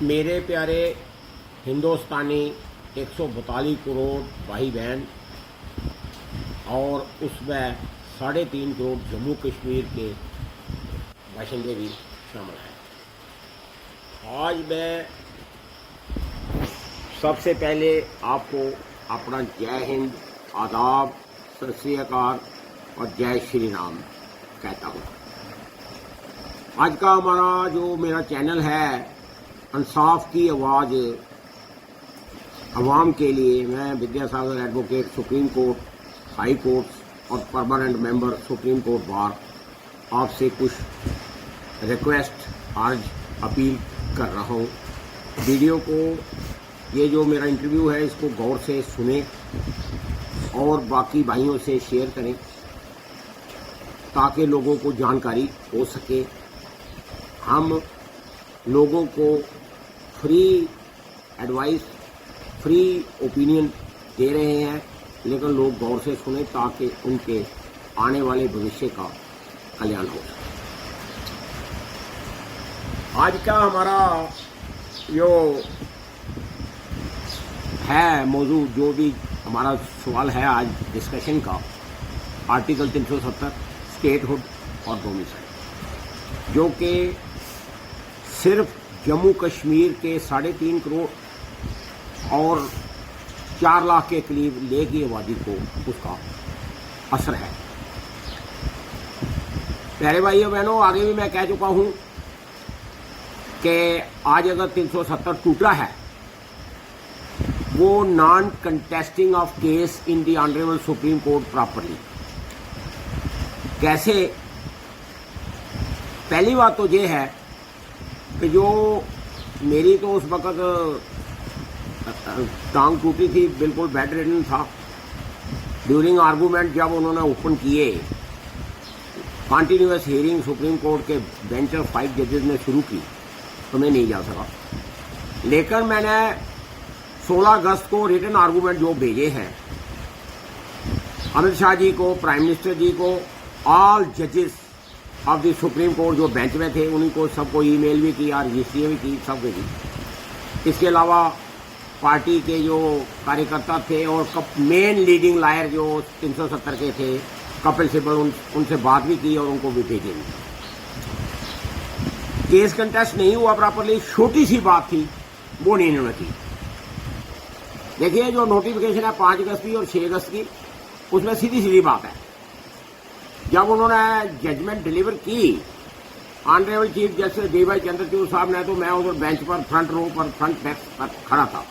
मेरे प्यारे हिंदुस्तानी 142 करोड़ भाई बहन और उसमें 3.5 करोड़ जम्मू कश्मीर के बाशिंदे भी शामिल हैं। आज मैं सबसे पहले आपको अपना जय हिंद, आदाब, सत श्री अकाल और जय श्री राम कहता हूँ। आज का हमारा जो मेरा चैनल है इंसाफ की आवाज़ अवाम के लिए, मैं Vidyasagar advocate, supreme court, high court और permanent member supreme court bar, आपसे कुछ रिक्वेस्ट आज अपील कर रहा हूँ। वीडियो को, ये जो मेरा इंटरव्यू है, इसको गौर से सुने और बाकी भाइयों से शेयर करें ताकि लोगों को जानकारी हो सके। हम लोगों को फ्री एडवाइस, फ्री ओपिनियन दे रहे हैं, लेकिन लोग गौर से सुने ताकि उनके आने वाले भविष्य का कल्याण हो सके। आज का हमारा जो है मौजूद, जो भी हमारा सवाल है आज डिस्कशन का, आर्टिकल 370 स्टेटहुड और डोमिसाइल, जो कि सिर्फ जम्मू कश्मीर के 3.5 करोड़ और 4 लाख के करीब लेह की आबादी को उसका असर है। प्यारे भाइयों बहनों, आगे भी मैं कह चुका हूं कि आज अगर 370 टूटा है, वो non contesting of case in the honourable supreme court properly. कैसे? पहली बात तो ये है कि जो मेरी तो उस वक़्त टांग टूटी थी, बिल्कुल बेड रिडन था। ड्यूरिंग आर्गूमेंट जब उन्होंने ओपन किए, कॉन्टीन्यूअस हियरिंग सुप्रीम कोर्ट के बेंच ऑफ 5 जजेस ने शुरू की, तो मैं नहीं जा सका। लेकिन मैंने 16 अगस्त को रिटन आर्गूमेंट जो भेजे हैं अमित शाह जी को, प्राइम मिनिस्टर जी को, ऑल जजेस ऑफ द सुप्रीम कोर्ट जो बेंच में थे, उन्हीं को सबको ईमेल भी किया, रजिस्ट्री भी की, सब की। इसके अलावा पार्टी के जो कार्यकर्ता थे और मेन लीडिंग लायर जो 370 के थे, कपिल सिब्बल, उनसे बात भी की और उनको भी भेजे। केस कंटेस्ट नहीं हुआ प्रॉपरली, छोटी सी बात थी, वो नहीं इन्होंने की। देखिए, जो नोटिफिकेशन है 5 अगस्त की और 6 अगस्त की, उसमें सीधी सीधी बात है। जब उन्होंने जजमेंट डिलीवर की, honourable chief justice D.Y.. Chandrachud साहब ने, तो मैं उधर बेंच पर फ्रंट रो पर, फ्रंट डेस्क पर खड़ा था।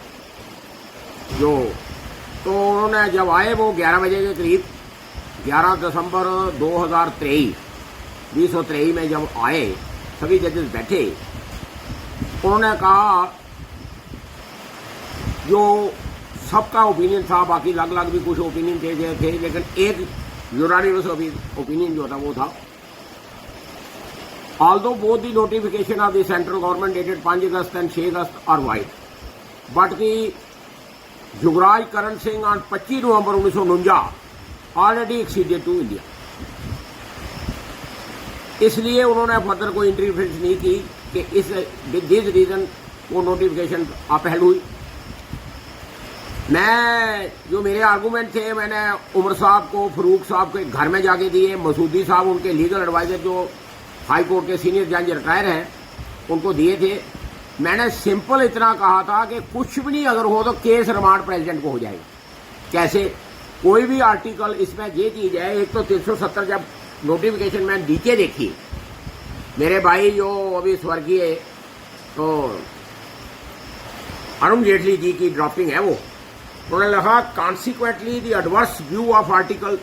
तो उन्होंने जब आए, वो 11 बजे के करीब, 11 दिसंबर 2023, 2023 में जब आए, सभी जजेस बैठे, उन्होंने कहा, जो सबका ओपिनियन था, बाकी अलग अलग भी कुछ ओपिनियन थे, लेकिन एक यूनानिमस ओपिनियन जो था वो था, although both the notification of the central government dated 5 August and 6 August are void, but the Yuvraj Karan Singh on 25 November 1949 already acceded to India। इसलिए उन्होंने फर्दर कोई इंटरफेरेंस नहीं की कि दिस रीजन वो नोटिफिकेशन अपहल हुई। मैं, जो मेरे आर्गूमेंट थे, मैंने उमर साहब को, फरूक साहब के घर में जाके दिए, मसूदी साहब, उनके लीगल एडवाइजर जो हाई कोर्ट के सीनियर जज रिटायर हैं, उनको दिए थे। मैंने सिंपल इतना कहा था कि कुछ भी नहीं अगर हो तो केस रिमांड प्रेसिडेंट को हो जाएगा। कैसे? कोई भी आर्टिकल इसमें ये चीज है, एक तो 370 जब नोटिफिकेशन में नीचे देखी, मेरे भाई जो अभी स्वर्गीय तो अरुण जेटली जी की ड्राफ्टिंग है, वो उन्होंने लिखा, consequently the adverse view of article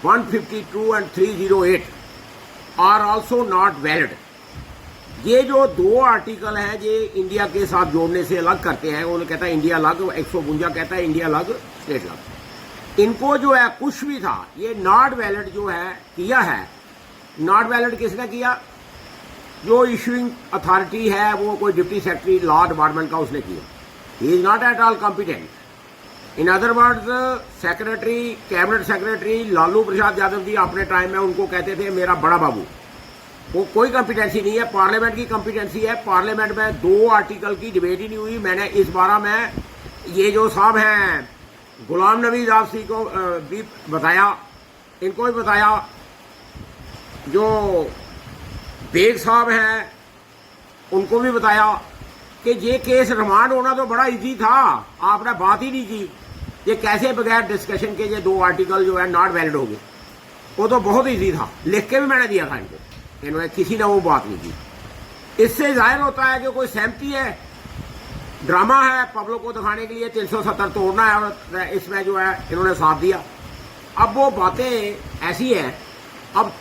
152 and 308 are also not valid. ये जो 2 आर्टिकल हैं, ये इंडिया के साथ जोड़ने से अलग करते हैं। उन्होंने कहता है इंडिया अलग, 152 कहता है इंडिया अलग, स्टेट अलग। इनको जो है कुछ भी था, ये नॉट वैलिड जो है किया है। नॉट वैलिड किसने किया? जो इशूइंग अथॉरिटी है, वो कोई डिप्टी सेक्रेटरी लॉ डिपार्टमेंट का, उसने किया। He is not at all competent. In other words, secretary, cabinet secretary Lalu Prasad Yadav ji अपने टाइम में उनको कहते थे मेरा बड़ा बाबू, वो कोई कॉम्पिटेंसी नहीं है, पार्लियामेंट की कॉम्पिटेंसी है। पार्लियामेंट में 2 आर्टिकल की डिबेट ही नहीं हुई। मैंने इस बार में ये जो साहब हैं गुलाम नबी आज़ाद को भी बताया, इनको भी बताया, जो बेग साहब हैं उनको भी बताया कि ये केस रिमांड होना तो बड़ा इजी था, आपने बात ही नहीं की। ये कैसे बगैर डिस्कशन के ये 2 आर्टिकल जो है नॉट वैलिड हो गए, वो तो बहुत इजी था, लिख के भी मैंने दिया था इनको, इन्होंने किसी ने वो बात नहीं की। इससे जाहिर होता है कि कोई सहमति है, ड्रामा है पब्लिक को दिखाने के लिए 370 तोड़ना है, और इसमें जो है इन्होंने साथ दिया। अब वो बातें ऐसी हैं। अब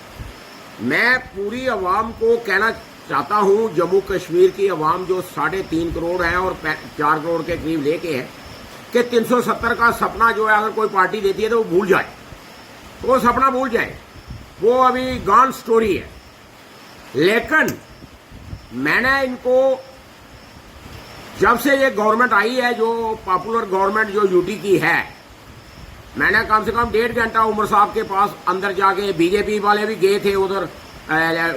मैं पूरी अवाम को कहना चाहता हूं, जम्मू कश्मीर की अवाम जो 3.5 करोड़ है और 4 करोड़ के करीब लेके है, कि 370 का सपना जो है अगर कोई पार्टी देती है तो वो भूल जाए, वो सपना भूल जाए, वो अभी गॉन स्टोरी है। लेकिन मैंने इनको जब से ये गवर्नमेंट आई है, जो पॉपुलर गवर्नमेंट जो यूटी की है, मैंने कम से कम 1.5 घंटा उमर साहब के पास अंदर जाके, बीजेपी वाले भी गए थे उधर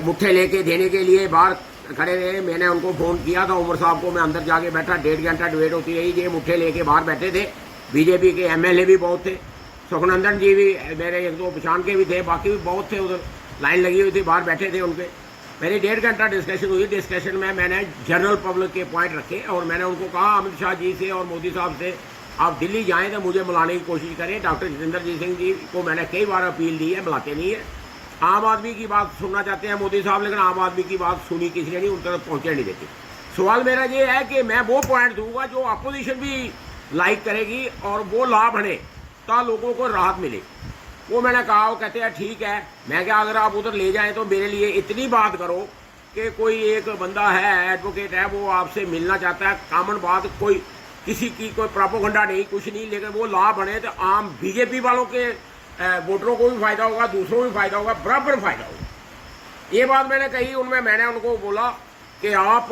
मुट्ठे लेके देने के लिए, बाहर खड़े रहे। मैंने उनको फोन किया था उमर साहब को, मैं अंदर जाके बैठा, 1.5 घंटा डिबेट होती रही। ये मुट्ठे लेके बाहर बैठे थे, बीजेपी के एमएलए भी बहुत थे, सुखनंदन जी भी मेरे 1-2 पहचान के भी थे, बाकी भी बहुत थे, उधर लाइन लगी हुई थी, बाहर बैठे थे उनके। मेरी 1.5 घंटा डिस्कशन हुई। डिस्कशन में मैंने जनरल पब्लिक के पॉइंट रखे और मैंने उनको कहा अमित शाह जी से और मोदी साहब से, आप दिल्ली जाएं तो मुझे बुलाने की कोशिश करें। डॉक्टर जितेंद्र जी सिंह जी को मैंने कई बार अपील दी है, बुलाते नहीं है। आम आदमी की बात सुनना चाहते हैं मोदी साहब, लेकिन आम आदमी की बात सुनी किसी ने नहीं, उन तक पहुंचे नहीं देते। सवाल मेरा ये है कि मैं वो पॉइंट दूंगा जो अपोजिशन भी लाइक करेगी और वो लाभ बने, तो लोगों को राहत मिले। वो मैंने कहा, वो कहते हैं ठीक है। मैं क्या, अगर आप उधर ले जाएं तो मेरे लिए इतनी बात करो कि कोई एक बंदा है, एडवोकेट है, वो आपसे मिलना चाहता है, कॉमन बात, कोई किसी की कोई प्रोपोगंडा नहीं, कुछ नहीं, लेकिन वो लाभ बने तो आम बीजेपी वालों के वोटरों को भी फायदा होगा, दूसरों को भी फायदा होगा, बराबर फायदा होगा। ये बात मैंने कही उनमें। मैंने उनको बोला कि आप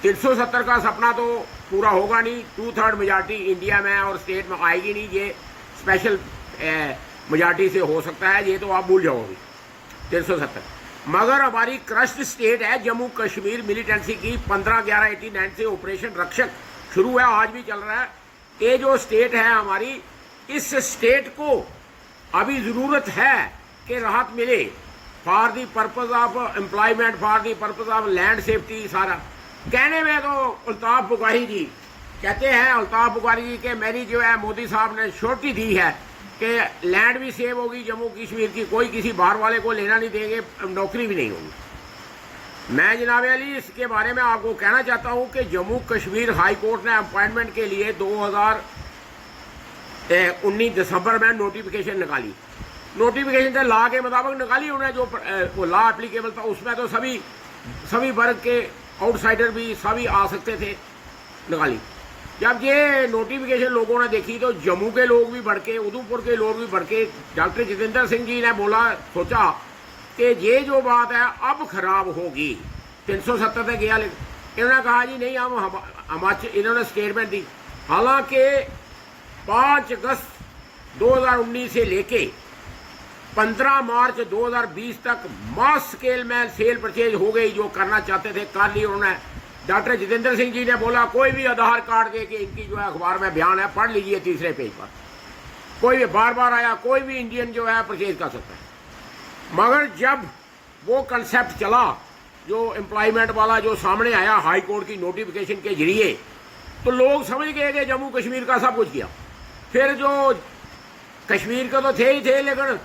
370 का सपना तो पूरा होगा नहीं, 2/3 मेजॉरिटी इंडिया में और स्टेट में आएगी नहीं, ये स्पेशल मेजॉरिटी से हो सकता है, ये तो आप भूल जाओगे 370। मगर हमारी क्रस्ट स्टेट है जम्मू कश्मीर, मिलिटेंसी की 15/11/89 से ऑपरेशन रक्षक शुरू है, आज भी चल रहा है। ये जो स्टेट है हमारी, इस स्टेट को अभी जरूरत है कि राहत मिले, for the purpose of employment, for the purpose of land safety. सारा कहने में तो अल्ताफ बुखारी जी कहते हैं, अल्ताफ बुखारी जी के मेरी जो है मोदी साहब ने श्योरिटी दी है कि लैंड भी सेव होगी जम्मू कश्मीर की, कोई किसी बाहर वाले को लेना नहीं देंगे, नौकरी भी नहीं होगी। मैं जनाब अली इसके बारे में आपको कहना चाहता हूं कि जम्मू कश्मीर हाई कोर्ट ने अपॉइंटमेंट के लिए 2019 दिसंबर में नोटिफिकेशन निकाली। नोटिफिकेशन से लॉ के मुताबिक निकाली उन्हें, जो वो लॉ एप्लीकेबल था उसमें तो सभी वर्ग के आउटसाइडर भी सभी आ सकते थे, निकाली। जब ये नोटिफिकेशन लोगों ने देखी तो जम्मू के लोग भी भड़के, उधमपुर के लोग भी भड़के। डॉक्टर जितेंद्र सिंह जी ने सोचा कि ये जो बात है अब खराब होगी, 370 तक गया, लेकिन इन्होंने कहा जी नहीं, हम हिमाचल, इन्होंने स्टेटमेंट दी। हालांकि 5 अगस्त 2019 से लेके 15 मार्च 2020 तक मास स्केल में सेल परचेज हो गई, जो करना चाहते थे कर ली उन्होंने। डॉक्टर जितेंद्र सिंह जी ने बोला कोई भी आधार कार्ड दे के, इनकी जो है अखबार में बयान है, पढ़ लीजिए 3रे पेज पर, कोई भी बार आया, कोई भी इंडियन जो है परचेज कर सकता है। मगर जब वो कंसेप्ट चला, जो एम्प्लॉयमेंट वाला जो सामने आया हाई कोर्ट की नोटिफिकेशन के जरिए, तो लोग समझ गए कि जम्मू कश्मीर का सब कुछ किया। फिर जो कश्मीर के तो थे ही थे, लेकिन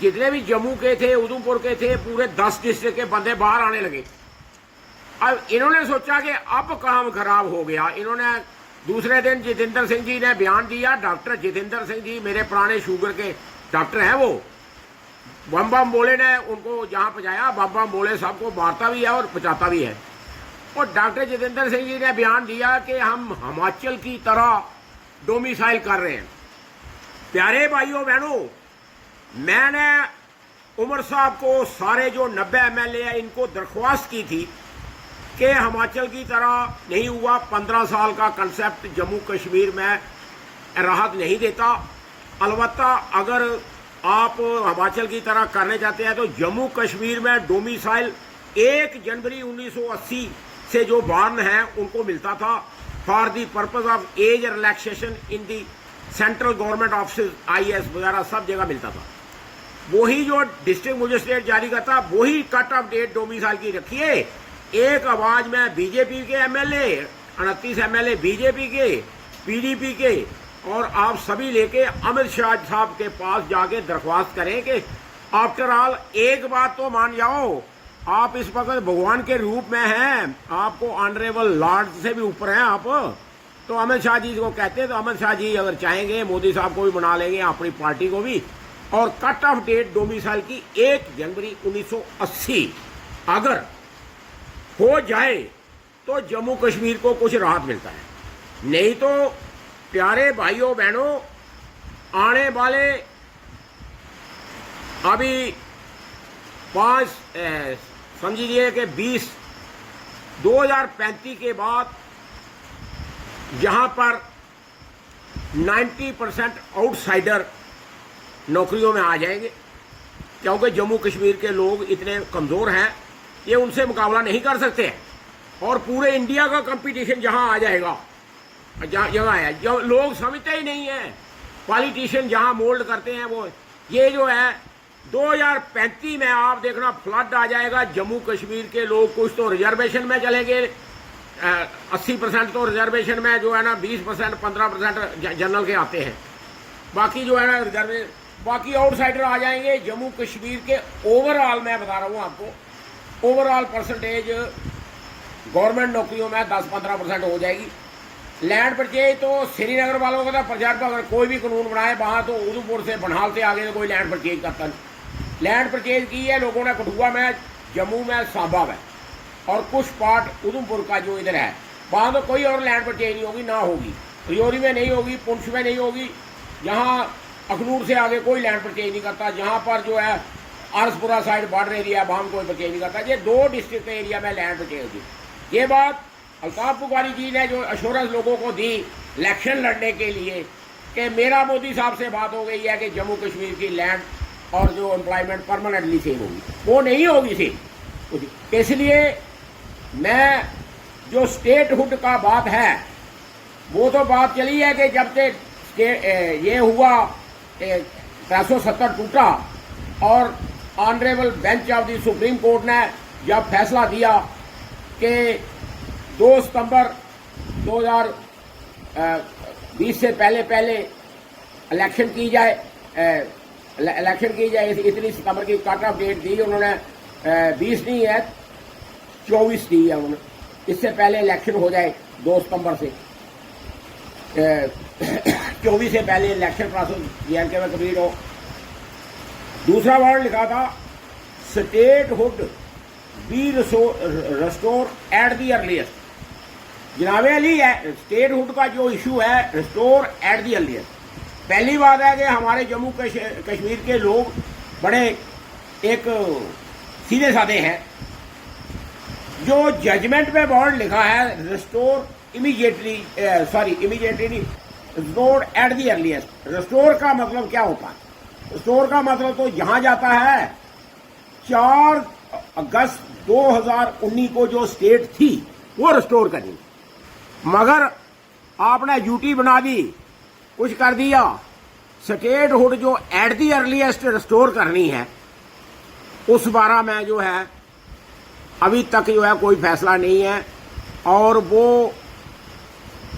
जितने भी जम्मू के थे, उधमपुर के थे, पूरे 10 डिस्ट्रिक्ट के बंदे बाहर आने लगे। अब इन्होंने सोचा कि अब काम खराब हो गया। इन्होंने दूसरे दिन जितेंद्र सिंह जी ने बयान दिया। डॉक्टर जितेंद्र सिंह जी मेरे पुराने शुगर के डॉक्टर हैं, वो बम बम बोले ने उनको जहां पहुंचाया, बम बम बोले सबको मारता भी है और पहुंचाता भी है। और डॉक्टर जितेंद्र सिंह जी ने बयान दिया कि हम हिमाचल की तरह डोमिसाइल कर रहे हैं। प्यारे भाइयों बहनों, मैंने उमर साहब को, सारे जो 90 MLA है, इनको दरख्वास्त की थी कि हिमाचल की तरह नहीं हुआ। 15 साल का कंसेप्ट जम्मू कश्मीर में राहत नहीं देता। अलबत्ता अगर आप हिमाचल की तरह करने चाहते हैं तो जम्मू कश्मीर में डोमिसाइल 1 जनवरी 1980 से जो बॉर्न है उनको मिलता था for the purpose of age relaxation in the central government office IAS वगैरह सब जगह मिलता था। वही जो डिस्ट्रिक्ट मजिस्ट्रेट जारी करता वही कट ऑफ डेट डोमिसाइल की रखिए। एक आवाज में बीजेपी के MLA 29 MLA बीजेपी के PDP के और आप सभी लेके अमित शाह साहब के पास जाके दरख्वास्त करें कि आफ्टर ऑल एक बात तो मान जाओ, आप इस वक्त भगवान के रूप में हैं, आपको ऑनरेबल लॉर्ड से भी ऊपर हैं आप। तो अमित शाह जी को कहते हैं तो अमित शाह जी अगर चाहेंगे मोदी साहब को भी बना लेंगे, अपनी पार्टी को भी। और कट ऑफ डेट डोमिसाइल की 1 जनवरी 1980 अगर हो जाए तो जम्मू कश्मीर को कुछ राहत मिलता है। नहीं तो प्यारे भाइयों बहनों, आने वाले अभी 5 समझिए कि 2035 के बाद जहां पर 90% आउटसाइडर नौकरियों में आ जाएंगे, क्योंकि जम्मू कश्मीर के लोग इतने कमज़ोर हैं ये उनसे मुकाबला नहीं कर सकते हैं। और पूरे इंडिया का कंपटीशन जहां आ जाएगा, जगह है जो लोग समझते ही नहीं है, पॉलिटिशियन जहां मोल्ड करते हैं वो ये जो है 2035 में आप देखना फ्लड आ जाएगा। जम्मू कश्मीर के लोग कुछ तो रिजर्वेशन में चलेंगे, 80% तो रिजर्वेशन में जो है ना, 20% 15% जनरल के आते हैं, बाकी जो है ना रिजर्वेशन, बाकी आउटसाइडर आ जाएंगे। जम्मू कश्मीर के ओवरऑल मैं बता रहा हूँ आपको, ओवरऑल परसेंटेज गवर्नमेंट नौकरियों में 10-15% हो जाएगी। लैंड परचेज तो श्रीनगर वालों का था प्रचार, अगर कोई भी कानून बनाए वहां तो उधमपुर से बनहाल से आगे तो कोई लैंड परचेज करता नहीं। लैंड परचेज की है लोगों ने कठुआ में, जम्मू में, सांबा में और कुछ पार्ट उधमपुर का जो इधर है, वहां तो कोई और लैंड परचेज नहीं होगी, ना होगी रजौरी में नहीं होगी, पुंछ में नहीं होगी, यहाँ अखनूर से आगे कोई लैंड परचेज नहीं करता। जहाँ पर जो है आरसपुरा साइड बॉर्डर एरिया वहां कोई परचेज नहीं करता। ये 2 डिस्ट्रिक्ट एरिया में लैंड परचेज होगी। ये बात अल्ताफ बुखारी जी ने जो अश्योरेंस लोगों को दी इलेक्शन लड़ने के लिए कि मेरा मोदी साहब से बात हो गई है कि जम्मू कश्मीर की लैंड और जो एम्प्लॉयमेंट परमानेंटली सेव होगी, वो नहीं होगी सेव। इसलिए मैं जो स्टेटहुड का बात है वो तो बात चली है कि जब से ये हुआ 370 टूटा और honourable bench of the Supreme court ने जब फैसला दिया कि 2 सितंबर 2020 से पहले इलेक्शन की जाए, इतनी सितंबर की कट ऑफ डेट दी उन्होंने, 20 नहीं है 24 दी है उन्होंने, इससे पहले इलेक्शन हो जाए 2 सितंबर से, 24 से पहले इलेक्शन प्रोसेस JNK में कंप्लीट हो। दूसरा वर्ड लिखा था statehood be restore at the earliest. जनाबे अली है स्टेटहुड का जो इशू है रिस्टोर एट दी अर्लीस्ट। पहली बात है कि हमारे जम्मू कश्मीर के लोग बड़े एक सीधे साधे हैं। जो जजमेंट में वर्ड लिखा है रिस्टोर इमीडिएटली, इमीडिएटली नहीं, restore at the earliest. Restore का मतलब क्या होता है? रिस्टोर का मतलब तो यहां जाता है 4 अगस्त 2019 को जो स्टेट थी वो रिस्टोर करनी, मगर आपने यूटी बना दी, कुछ कर दिया। स्टेटहुड जो एट दी अर्लीस्ट रिस्टोर करनी है उस बारे में जो है अभी तक जो है कोई फैसला नहीं है, और वो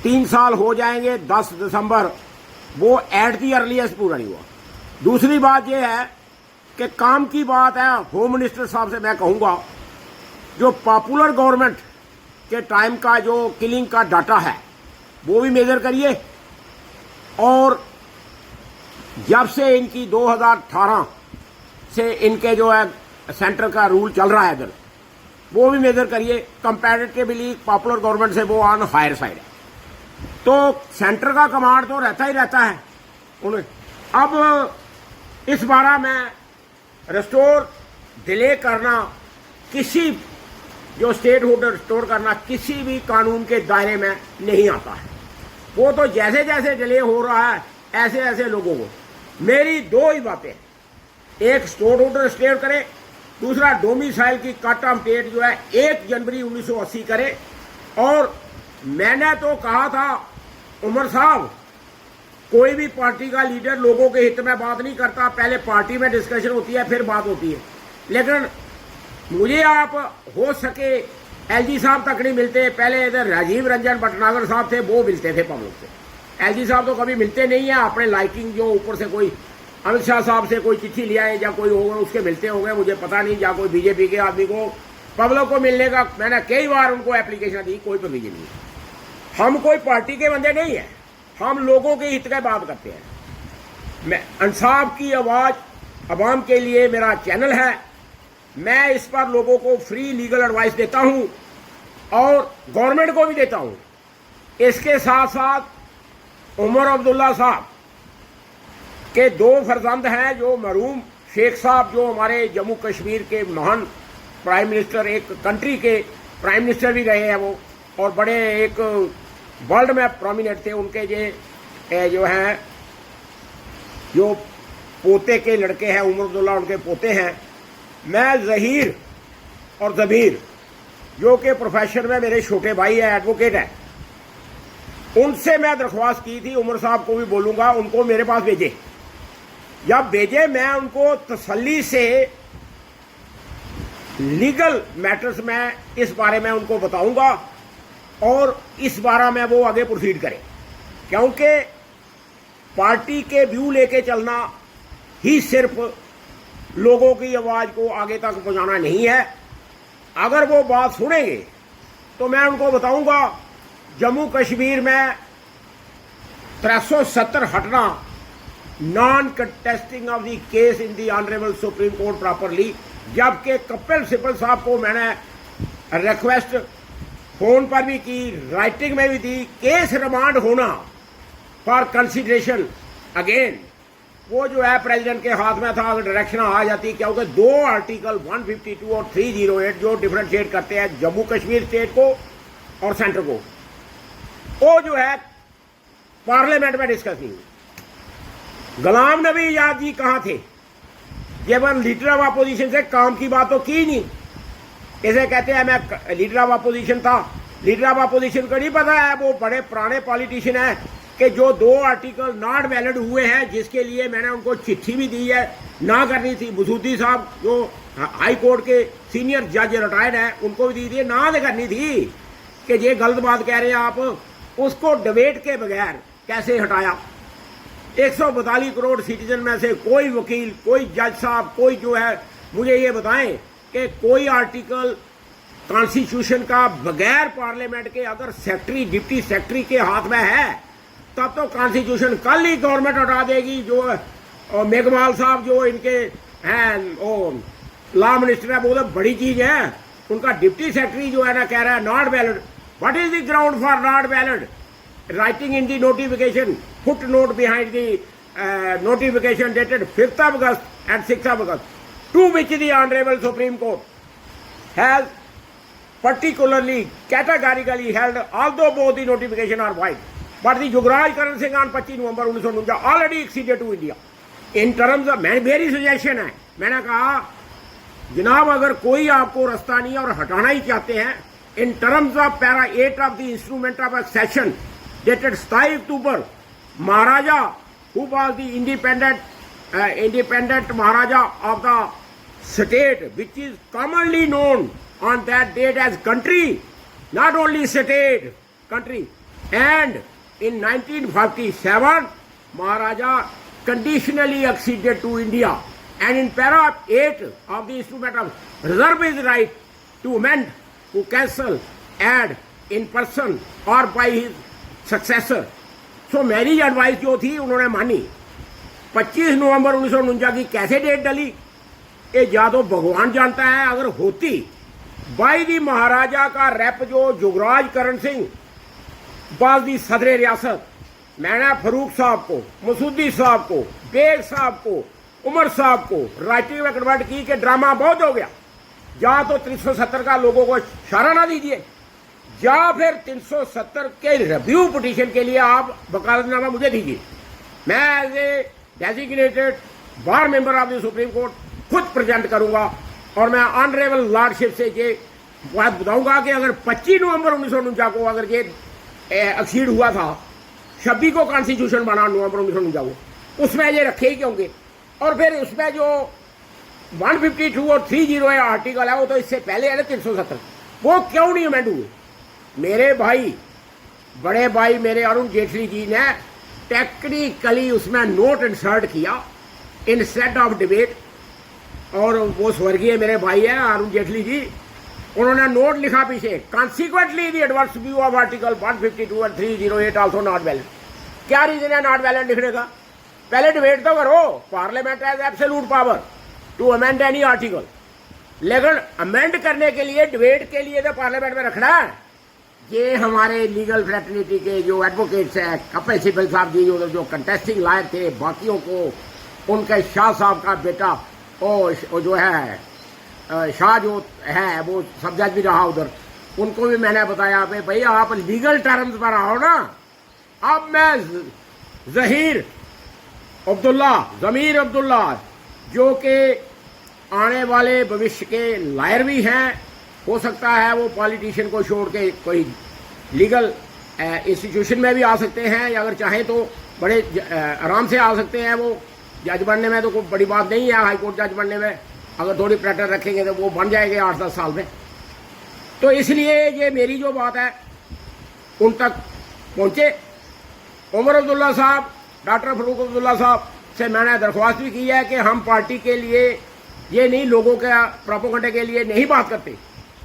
3 साल हो जाएंगे 10 दिसंबर, वो एट दी अर्लीस्ट पूरा नहीं हुआ। दूसरी बात यह है कि काम की बात है, होम मिनिस्टर साहब से मैं कहूंगा जो पॉपुलर गवर्नमेंट के टाइम का जो किलिंग का डाटा है वो भी मेजर करिए, और जब से इनकी 2018 से इनके जो है सेंटर का रूल चल रहा है इधर, वो भी मेजर करिए। कंपैरेटिवली पॉपुलर गवर्नमेंट से वो ऑन हायर साइड है, तो सेंटर का कमांड तो रहता ही रहता है उन्हें। अब इस बारे में रिस्टोर डिले करना, किसी जो स्टेटहुड रिस्टोर करना किसी भी कानून के दायरे में नहीं आता है। वो तो जैसे जैसे डिले हो रहा है ऐसे ऐसे लोगों को, मेरी 2 ही बातें, एक स्टोर ऑर्डर स्टे करे, दूसरा डोमिसाइल की कट ऑफ डेट जो है 1 जनवरी 1980 करे। और मैंने तो कहा था उमर साहब, कोई भी पार्टी का लीडर लोगों के हित में बात नहीं करता, पहले पार्टी में डिस्कशन होती है फिर बात होती है। लेकिन मुझे आप हो सके एलजी साहब तक नहीं मिलते, पहले इधर राजीव रंजन भटनागर साहब थे, वो मिलते थे पब्लिक से। एलजी साहब तो कभी मिलते नहीं है, अपने लाइकिंग जो ऊपर से कोई अमित शाह साहब से कोई चिट्ठी लिया है या कोई होगा उसके मिलते होंगे, मुझे पता नहीं, या कोई बीजेपी के आदमी को पब्लिक को मिलने का मैंने कई बार उनको एप्लीकेशन दी, कोई परमिशन नहीं। हम कोई पार्टी के बंदे नहीं है, हम लोगों के हित की बात करते हैं। मैं इंसाफ की आवाज अवाम के लिए मेरा चैनल है, मैं इस पर लोगों को फ्री लीगल एडवाइस देता हूं और गवर्नमेंट को भी देता हूं। इसके साथ साथ उमर अब्दुल्ला साहब के 2 फर्जंद हैं, जो मरूम शेख साहब जो हमारे जम्मू कश्मीर के महान प्राइम मिनिस्टर, एक कंट्री के प्राइम मिनिस्टर भी रहे हैं वो, और बड़े एक वर्ल्ड में प्रोमिनेंट थे। उनके जो हैं जो पोते के लड़के हैं उमर अब्दुल्ला, उनके पोते हैं। मैं जहीर और जबीर जो कि प्रोफेशन में मेरे छोटे भाई है, एडवोकेट है, उनसे मैं दरख्वास्त की थी, उमर साहब को भी बोलूंगा उनको मेरे पास भेजे। जब भेजे मैं उनको तसल्ली से लीगल मैटर्स में इस बारे में उनको बताऊंगा और इस बारे में वो आगे प्रोसीड करें, क्योंकि पार्टी के व्यू लेके चलना ही सिर्फ लोगों की आवाज को आगे तक पहुंचाना नहीं है। अगर वो बात सुनेंगे तो मैं उनको बताऊंगा जम्मू कश्मीर में 370 हटना, non contesting of the case in the honourable supreme court properly, जबकि कपिल सिब्बल साहब को मैंने रिक्वेस्ट फोन पर भी की, राइटिंग में भी दी, केस रिमांड होना फॉर कंसिडरेशन अगेन, वो जो है प्रेसिडेंट के हाथ में था, अगर डायरेक्शन आ जाती, क्योंकि 2 आर्टिकल 152 और 308 जो डिफरेंशिएट करते हैं जम्मू कश्मीर स्टेट को और सेंटर को, वो जो है पार्लियामेंट में डिस्कस नहीं हुई। गुलाम नबी आजाद जी कहाँ थे जब लीडर ऑफ अपोजिशन से काम की बात तो की नहीं। इसे कहते हैं मैं लीडर ऑफ अपोजिशन था, लीडर ऑफ अपोजिशन को नहीं पता है, वो बड़े पुराने पॉलिटिशियन हैं कि जो 2 आर्टिकल नॉट वैलिड हुए हैं, जिसके लिए मैंने उनको चिट्ठी भी दी है, ना करनी थी। मसूदी साहब जो हाई कोर्ट के सीनियर जज रिटायर्ड हैं, उनको भी दी थी, ना करनी थी कि ये गलत बात कह रहे हैं आप, उसको डिबेट के बगैर कैसे हटाया। 142 करोड़ सिटीजन में से कोई वकील, कोई जज साहब, कोई जो है मुझे ये बताएं कि कोई आर्टिकल कॉन्स्टिट्यूशन का बगैर पार्लियामेंट के अगर सेक्रेटरी डिप्टी सेक्रेटरी के हाथ में है, तब तो कॉन्स्टिट्यूशन कल ही गवर्नमेंट हटा देगी। जो मेघवाल साहब जो इनके हैं वो लॉ मिनिस्टर है, वो तो बड़ी चीज है, उनका डिप्टी सेक्रेटरी जो है ना कह रहा है not valid. What is the ground for not valid? Writing in the notification, foot note behind the notification dated 5th of August and 6th of August, to which the Honorable Supreme Court has particularly categorically held, although both the notification are void, but the Yugraj Karan Singh on 25 November 1949 already acceded to India. In terms of, मेरी suggestion है, मैंने कहा जनाब अगर कोई आपको रास्ता नहीं है और हटाना ही चाहते हैं, in terms of para 8 of the instrument of accession dated 27 October, Maharaja, who was the independent Maharaja of the state, which is commonly known on that date as country, not only state, country. And in 1947, Maharaja conditionally acceded to India. And in para 8 of the instrument of reserve his right to amend, to cancel, add in person or by his successor. So मेरी advice जो थी उन्होंने मानी। 25 नवंबर 1949 की कैसे date डली, ये या तो भगवान जानता है। अगर होती बाई दी महाराजा का रेप जो जुगराज करण सिंह बाज दी सदर रियासत, मैंने फरूक साहब को, मसूदी साहब को, बेग साहब को, उमर साहब को राइटिंग में कन्वर्ट की कि ड्रामा बहुत हो गया, या तो 370 का लोगों को इशारा ना दीजिए, या फिर 370 के रिव्यू पिटीशन के लिए आप वकालतनामा मुझे दीजिए। मैं as a designated bar member of the Supreme Court खुद प्रेजेंट करूंगा और मैं ऑनरेबल लॉर्डशिप से ये बात बताऊंगा कि अगर 25 नवंबर 1949 को अगर ये एक्सीड हुआ था, 26 को कॉन्स्टिट्यूशन बना नवंबर 1949 को, उसमें ये रखे ही क्योंकि, और फिर उसमें जो 152 और 30 आर्टिकल है वो तो इससे पहले है ना 370, वो क्यों नहीं अमेंड हुए? मेरे भाई, बड़े भाई मेरे अरुण जेटली जी ने टेक्निकली उसमें नोट इंसर्ट किया इंस्टेड ऑफ डिबेट, और वो स्वर्गीय मेरे भाई है अरुण जेटली जी, उन्होंने नोट लिखा पीछे, consequently the adverse view of article 152 and 308 also not valid. क्या रीजन है नॉट वैलिड लिखने का? पहले डिबेट तो करो, parliament has absolute power to amend any article, लेकिन अमेंड करने के लिए डिबेट के लिए तो पार्लियामेंट में रखना है। ये हमारे लीगल फ्रेटर्निटी के जो एडवोकेट्स हैं, कपिल सिब्बल साहब जी जो कंटेस्टिंग लायर थे, बाकियों को, उनके शाह साहब का बेटा वो जो है शाह जो है वो सब जज भी रहा उधर, उनको भी मैंने बताया भाई आप लीगल टर्म्स पर आओ ना। अब मैं जमीर अब्दुल्ला जो कि आने वाले भविष्य के लायर भी हैं, हो सकता है वो पॉलिटिशियन को छोड़ के कोई लीगल इंस्टीट्यूशन में भी आ सकते हैं, या अगर चाहें तो बड़े आराम से आ सकते हैं। वो जज बनने में तो कोई बड़ी बात नहीं है, हाई कोर्ट जज बनने में अगर थोड़ी प्रैक्टिस रखेंगे तो वो बन जाएंगे 8-10 साल में। तो इसलिए ये मेरी जो बात है उन तक पहुंचे। उमर अब्दुल्ला साहब, डॉक्टर फरूक अब्दुल्ला साहब से मैंने दरख्वास्त भी की है कि हम पार्टी के लिए ये नहीं, लोगों के प्रोपेगेंडा के लिए नहीं बात करते,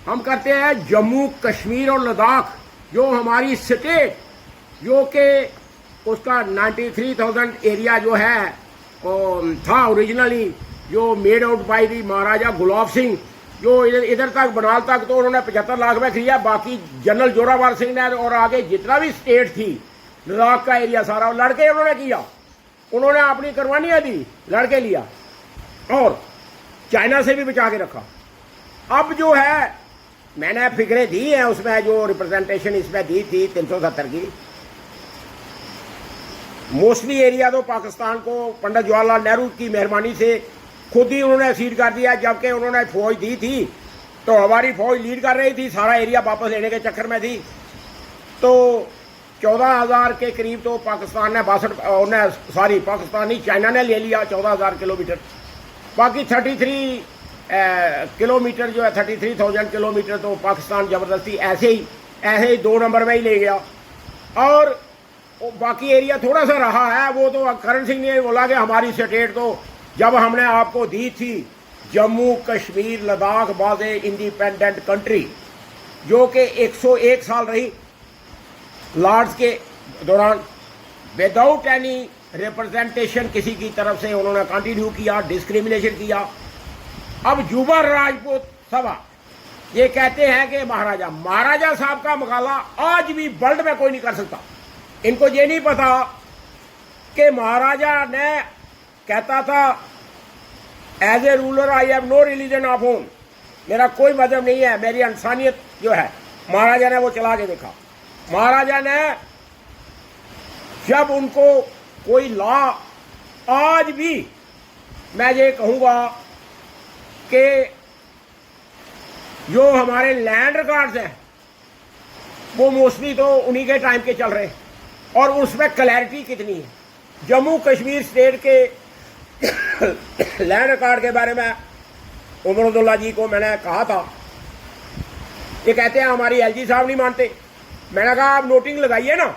हम करते हैं जम्मू कश्मीर और लद्दाख जो हमारी स्टेट, जो कि उसका 93,000 एरिया जो है था ओरिजिनली, जो मेड आउट बाय दी महाराजा गुलाब सिंह, जो इधर तक बनाल तक तो उन्होंने 75 लाख में किया, बाकी जनरल जोरावर सिंह ने और आगे जितना भी स्टेट थी लद्दाख का एरिया सारा लड़के उन्होंने किया, उन्होंने अपनी कुर्बानियां दी, लड़के लिया और चाइना से भी बचा के रखा। अब जो है मैंने फिक्रें दी हैं उसमें, जो रिप्रेजेंटेशन इसमें दी थी 370 की, मोस्टली एरिया तो पाकिस्तान को पंडित जवाहरलाल नेहरू की मेहरबानी से खुद ही उन्होंने सीड कर दिया, जबकि उन्होंने फौज दी थी तो हमारी फौज लीड कर रही थी, सारा एरिया वापस लेने के चक्कर में थी। तो 14,000 के करीब तो पाकिस्तान ने पाकिस्तानी चाइना ने ले लिया 14,000 किलोमीटर, बाकी 33 किलोमीटर जो है 33,000 किलोमीटर तो पाकिस्तान जबरदस्ती ऐसे ही 2 नंबर में ही ले गया। और बाकी एरिया थोड़ा सा रहा है, वो तो करण सिंह ने बोला कि हमारी स्टेट तो जब हमने आपको दी थी Jammu Kashmir Ladakh was a independent country, जो कि 101 साल रही लॉर्ड्स के दौरान विदाउट एनी रिप्रेजेंटेशन किसी की तरफ से उन्होंने कंटिन्यू किया, डिस्क्रिमिनेशन किया। अब जुबर राजपूत सभा ये कहते हैं कि महाराजा साहब का मुकाबला आज भी वर्ल्ड में कोई नहीं कर सकता। इनको ये नहीं पता कि महाराजा ने कहता था as a ruler I have no religion of home, मेरा कोई मजहब नहीं है, मेरी इंसानियत जो है। महाराजा ने वो चला के देखा। महाराजा ने जब उनको कोई लॉ, आज भी मैं ये कहूँगा कि जो हमारे लैंड रिकॉर्ड्स हैं वो मोस्टली तो उन्हीं के टाइम के चल रहे हैं, और उसमें क्लैरिटी कितनी है। जम्मू कश्मीर स्टेट के लैंड रिकॉर्ड के बारे में उमर अब्दुल्ला जी को मैंने कहा था, ये कहते हैं हमारी एलजी साहब नहीं मानते। मैंने कहा आप नोटिंग लगाइए ना,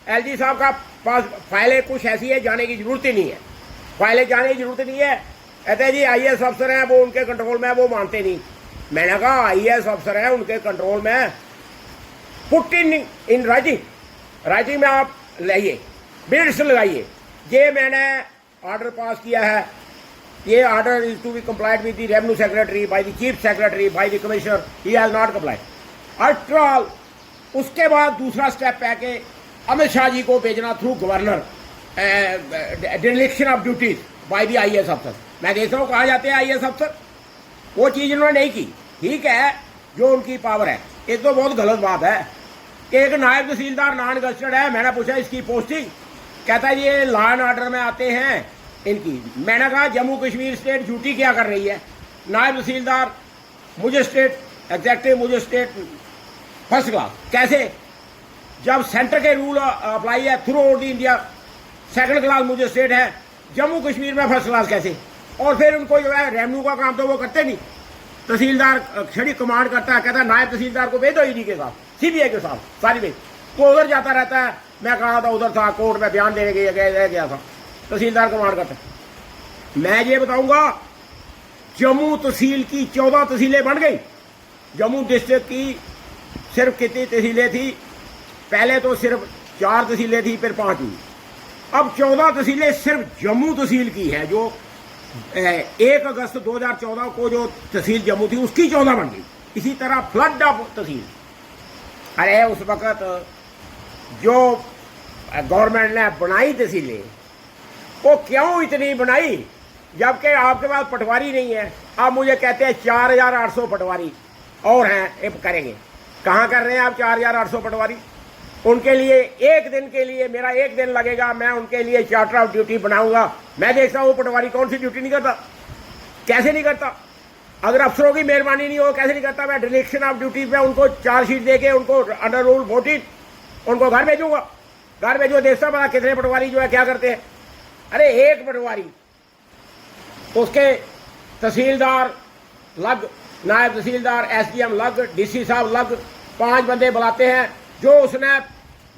एलजी साहब का पास फाइलें कुछ ऐसी है जाने की जरूरत ही नहीं है, फाइलें जाने की जरूरत नहीं है। कहते हैं जी आईएएस अफसर हैं वो उनके कंट्रोल में है, वो मानते नहीं। मैंने कहा आईएएस अफसर हैं उनके कंट्रोल में, पुट इन राइटिंग में आप लाइए, बिल्ड्स लगाइए। ये मैंने ऑर्डर पास किया है, ये order is to be complied with the revenue secretary by the chief secretary by the commissioner, he has not complied. After all उसके बाद दूसरा स्टेप है कि अमित शाह जी को भेजना through governor, direction of duties by the IAS अफसर। मैं देख रहा हूँ कहाँ जाते हैं आईएएस अफसर, वो चीज़ उन्होंने नहीं की। ठीक है जो उनकी पावर है, ये तो बहुत गलत बात है कि एक नायब तहसीलदार नॉन गजटेड है। मैंने पूछा इसकी पोस्टिंग, कहता है ये लॉ एंड ऑर्डर में आते हैं इनकी। मैंने कहा जम्मू कश्मीर स्टेट ड्यूटी क्या कर रही है, नायब तहसीलदार मुझे स्टेट एग्जेक्टिव, मुझे स्टेट फर्स्ट क्लास। कैसे? जब सेंटर के रूल अप्लाई है through out India, second class मुझे स्टेट है, जम्मू कश्मीर में फर्स्ट क्लास कैसे? और फिर उनको जो है रेवेन्यू का काम तो वो करते नहीं, तहसीलदार खड़ी कमांड करता है, कहता है नायब तहसीलदार को भेज दो ईडी के साथ, सीबीआई के साथ, सारी भेज। वो उधर जाता रहता है, मैं कहा था उधर था, कोर्ट में बयान देने गया था, तहसीलदार कमांड करता है। मैं ये बताऊंगा, जम्मू तहसील की 14 तहसीलें बन गई। जम्मू डिस्ट्रिक्ट की सिर्फ कितनी तहसीलें थी? पहले तो सिर्फ 4 तहसीलें थी, फिर 5 हुई, अब 14 तहसीलें सिर्फ जम्मू तहसील की है। जो 1 अगस्त 2014 को जो तहसील जम्मू थी उसकी 14 बन गई। इसी तरह फ्लड ऑफ तहसील। अरे उस वक्त जो गवर्नमेंट ने बनाई तहसीलें, वो क्यों इतनी बनाई, जबकि आपके पास पटवारी नहीं है। आप मुझे कहते हैं 4800 पटवारी और हैं, अब करेंगे। कहाँ कर रहे हैं आप 4800 पटवारी? उनके लिए एक दिन के लिए मेरा 1 दिन लगेगा, मैं उनके लिए चार्टर ऑफ ड्यूटी बनाऊंगा। मैं देखता हूँ पटवारी कौन सी ड्यूटी नहीं करता, कैसे नहीं करता। अगर अफसरों की मेहरबानी नहीं हो, कैसे नहीं करता। मैं डिलेक्शन ऑफ ड्यूटी पे उनको चार्जशीट दे के उनको अंडर रूल 14 उनको घर भेजूंगा। घर भेजो, देखता पता कितने पटवारी जो है क्या करते हैं। अरे एक पटवारी, उसके तहसीलदार लग, नायब तहसीलदार, एसडीएम लग, डीसी साहब लग, 5 बंदे बुलाते हैं। जो उसने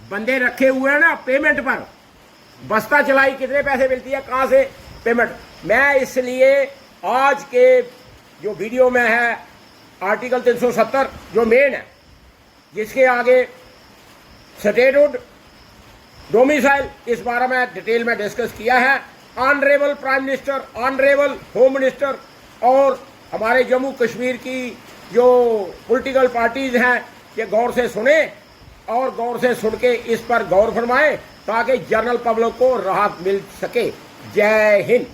बंदे रखे हुए हैं ना पेमेंट पर, बस्ता चलाई, कितने पैसे मिलती है, कहाँ से पेमेंट। मैं इसलिए आज के जो वीडियो में है आर्टिकल 370 जो मेन है, जिसके आगे स्टेटहुड, डोमिसाइल, इस बारे में डिटेल में डिस्कस किया है। Honourable prime minister, honourable home minister और हमारे जम्मू कश्मीर की जो पॉलिटिकल पार्टीज हैं, ये गौर से सुने और गौर से सुन के इस पर गौर फरमाएं, ताकि जनरल पब्लिक को राहत मिल सके। जय हिंद।